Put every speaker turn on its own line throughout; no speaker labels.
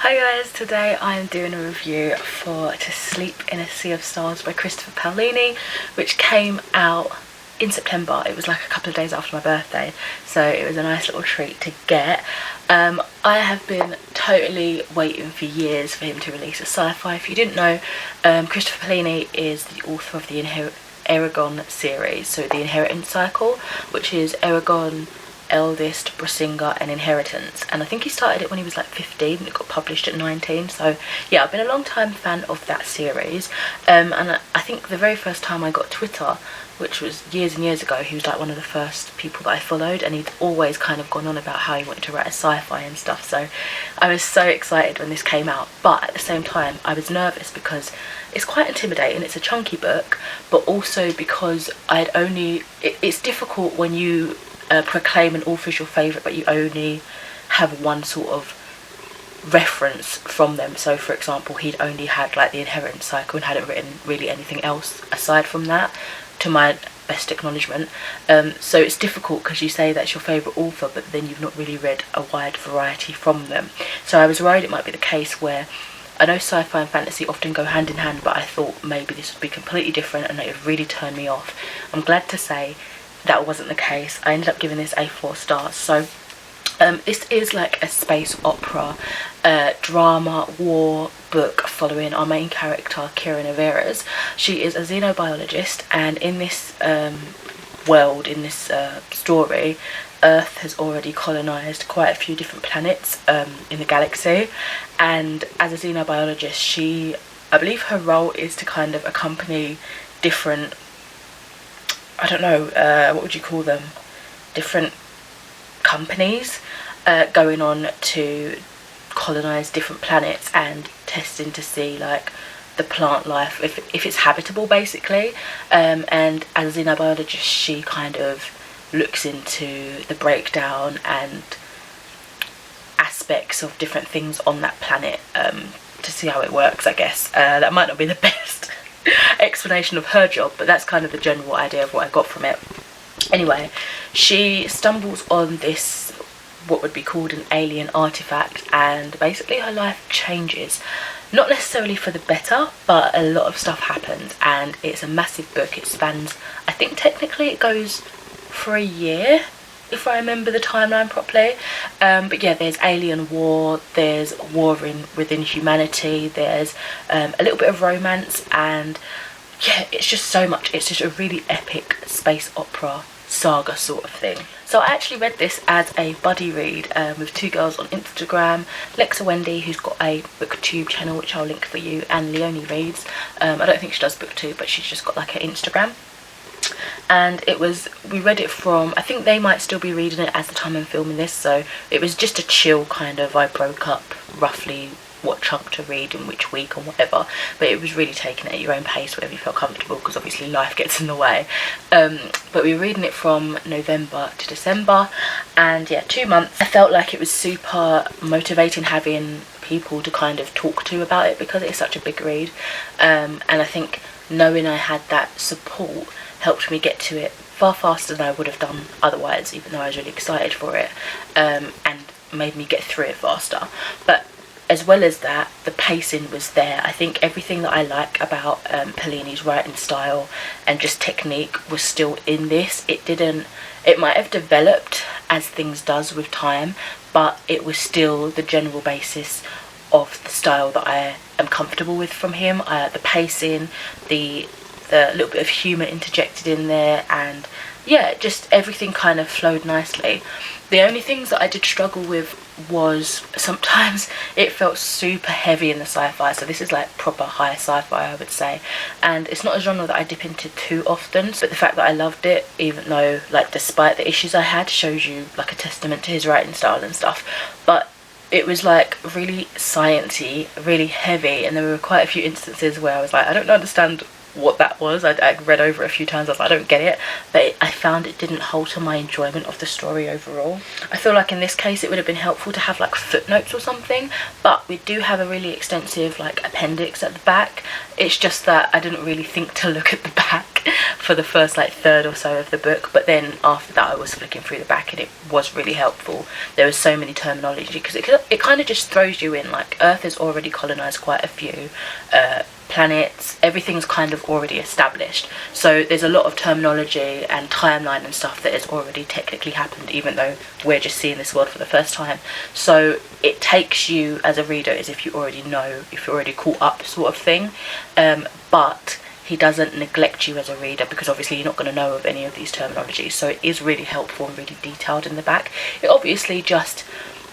Hi guys, today I am doing a review for To Sleep in a Sea of Stars by Christopher Paolini, which came out in September. It was like a couple of days after my birthday, so it was a nice little treat to get. I have been totally waiting for years for him to release a sci-fi. If you didn't know, Christopher Paolini is the author of the Eragon series, so the Inheritance Cycle, which is Eragon, Eldest, Brasinga and Inheritance, and I think he started it when he was like 15 and it got published at 19. So yeah, I've been a long time fan of that series, and I think the very first time I got Twitter, which was years and years ago, he was like one of the first people that I followed, and he'd always kind of gone on about how he wanted to write a sci-fi and stuff, so I was so excited when this came out. But at the same time I was nervous because it's quite intimidating. It's a chunky book, but also because it's difficult when you proclaim an author as your favourite but you only have one sort of reference from them. So for example, he'd only had like the Inheritance Cycle and hadn't written really anything else aside from that, to my best acknowledgement. So it's difficult because you say that's your favourite author but then you've not really read a wide variety from them. So I was worried it might be the case where, I know sci-fi and fantasy often go hand in hand, but I thought maybe this would be completely different and it would really turn me off. I'm glad to say that wasn't the case. I ended up giving this a 4 stars. So this is like a space opera, drama, war book following our main character, Kira Naveras. She is a xenobiologist, and in this world, in this story, Earth has already colonised quite a few different planets in the galaxy, and as a xenobiologist, I believe her role is to kind of accompany different, I don't know, what would you call them, different companies going on to colonise different planets and testing to see like the plant life, if it's habitable basically, and as a xenobiologist she kind of looks into the breakdown and aspects of different things on that planet to see how it works, I guess. That might not be the best explanation of her job, but that's kind of the general idea of what I got from it. Anyway, she stumbles on this, what would be called an alien artifact, and basically her life changes. Not necessarily for the better, but a lot of stuff happens, and it's a massive book. It spans, I think technically it goes for a year, if I remember the timeline properly. But yeah, there's alien war, there's war within humanity, there's a little bit of romance, and yeah, it's just so much. It's just a really epic space opera saga sort of thing. So I actually read this as a buddy read with 2 girls on Instagram, Lexa Wendy, who's got a booktube channel which I'll link for you, and Leonie Reads. I don't think she does booktube, but she's just got like her Instagram. And we read it from, I think they might still be reading it as the time I'm filming this, so it was just a chill kind of, I broke up roughly what chunk to read in which week or whatever, but it was really taking it at your own pace, whatever you felt comfortable, because obviously life gets in the way. But we were reading it from November to December, and yeah, 2 months. I felt like it was super motivating having people to kind of talk to about it because it's such a big read, and I think knowing I had that support helped me get to it far faster than I would have done otherwise, even though I was really excited for it, and made me get through it faster. But as well as that, the pacing was there. I think everything that I like about Paolini's writing style and just technique was still in this. It might have developed as things does with time, but it was still the general basis of the style that I am comfortable with from him. The pacing, the little bit of humour interjected in there, and yeah, just everything kind of flowed nicely. The only things that I did struggle with was sometimes it felt super heavy in the sci-fi. So this is like proper high sci-fi, I would say, and it's not a genre that I dip into too often, but the fact that I loved it, even though like despite the issues I had, shows you like a testament to his writing style and stuff. But it was like really sciencey, really heavy, and there were quite a few instances where I was like, I don't understand what that was. I read over it a few times, I was like, I don't get it, but I found it didn't alter my enjoyment of the story overall. I feel like in this case it would have been helpful to have like footnotes or something, but we do have a really extensive like appendix at the back. It's just that I didn't really think to look at the back for the first like third or so of the book, but then after that I was flicking through the back and it was really helpful. There was so many terminology, because it kind of just throws you in, like Earth has already colonized quite a few planets, everything's kind of already established, so there's a lot of terminology and timeline and stuff that has already technically happened, even though we're just seeing this world for the first time. So it takes you as a reader as if you already know, if you're already caught up sort of thing, but he doesn't neglect you as a reader, because obviously you're not going to know of any of these terminologies, so it is really helpful and really detailed in the back. It obviously just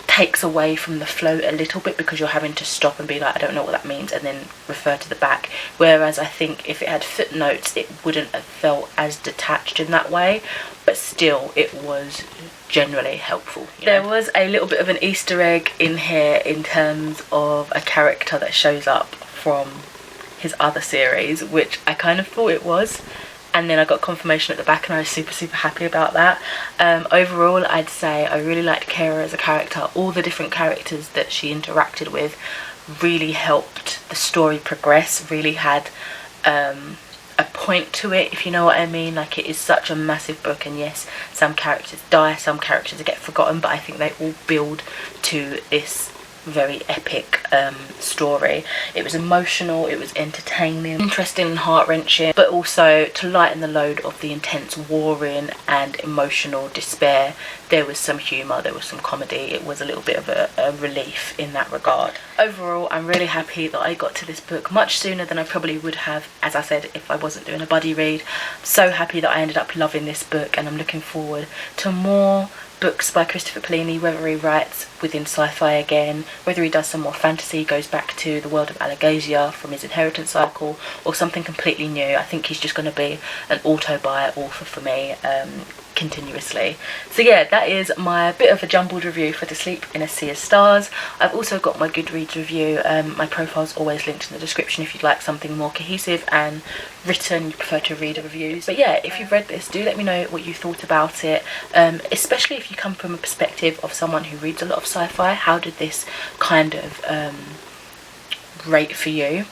takes away from the flow a little bit, because you're having to stop and be like, I don't know what that means, and then refer to the back, whereas I think if it had footnotes it wouldn't have felt as detached in that way, but still it was generally helpful, you know? There was a little bit of an Easter egg in here in terms of a character that shows up from his other series, which I kind of thought it was, and then I got confirmation at the back and I was super happy about that. Overall I'd say I really liked Kara as a character. All the different characters that she interacted with really helped the story progress, really had a point to it, if you know what I mean. Like, it is such a massive book, and yes, some characters die, some characters get forgotten, but I think they all build to this very epic story. It was emotional, it was entertaining, interesting and heart-wrenching, but also to lighten the load of the intense warring and emotional despair, there was some humour, there was some comedy. It was a little bit of a relief in that regard. Overall, I'm really happy that I got to this book much sooner than I probably would have, as I said, if I wasn't doing a buddy read. I'm so happy that I ended up loving this book, and I'm looking forward to more books by Christopher Paolini, whether he writes within sci-fi again, whether he does some more fantasy, goes back to the world of Howdee-haie from his inheritance cycle, or something completely new. I think he's just going to be an auto-buy author for me continuously. So yeah, that is my bit of a jumbled review for To Sleep in a Sea of Stars. I've also got my Goodreads review. My profile's always linked in the description if you'd like something more cohesive and written, you prefer to read reviews. But yeah, if you've read this, do let me know what you thought about it, especially if you come from a perspective of someone who reads a lot of sci-fi. How did this kind of rate for you?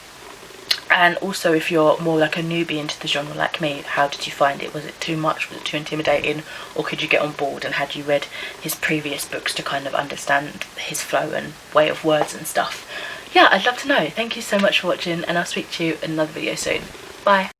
And also, if you're more like a newbie into the genre like me, how did you find it? Was it too much? Was it too intimidating? Or could you get on board? And had you read his previous books to kind of understand his flow and way of words and stuff? Yeah, I'd love to know. Thank you so much for watching, and I'll speak to you in another video soon. Bye.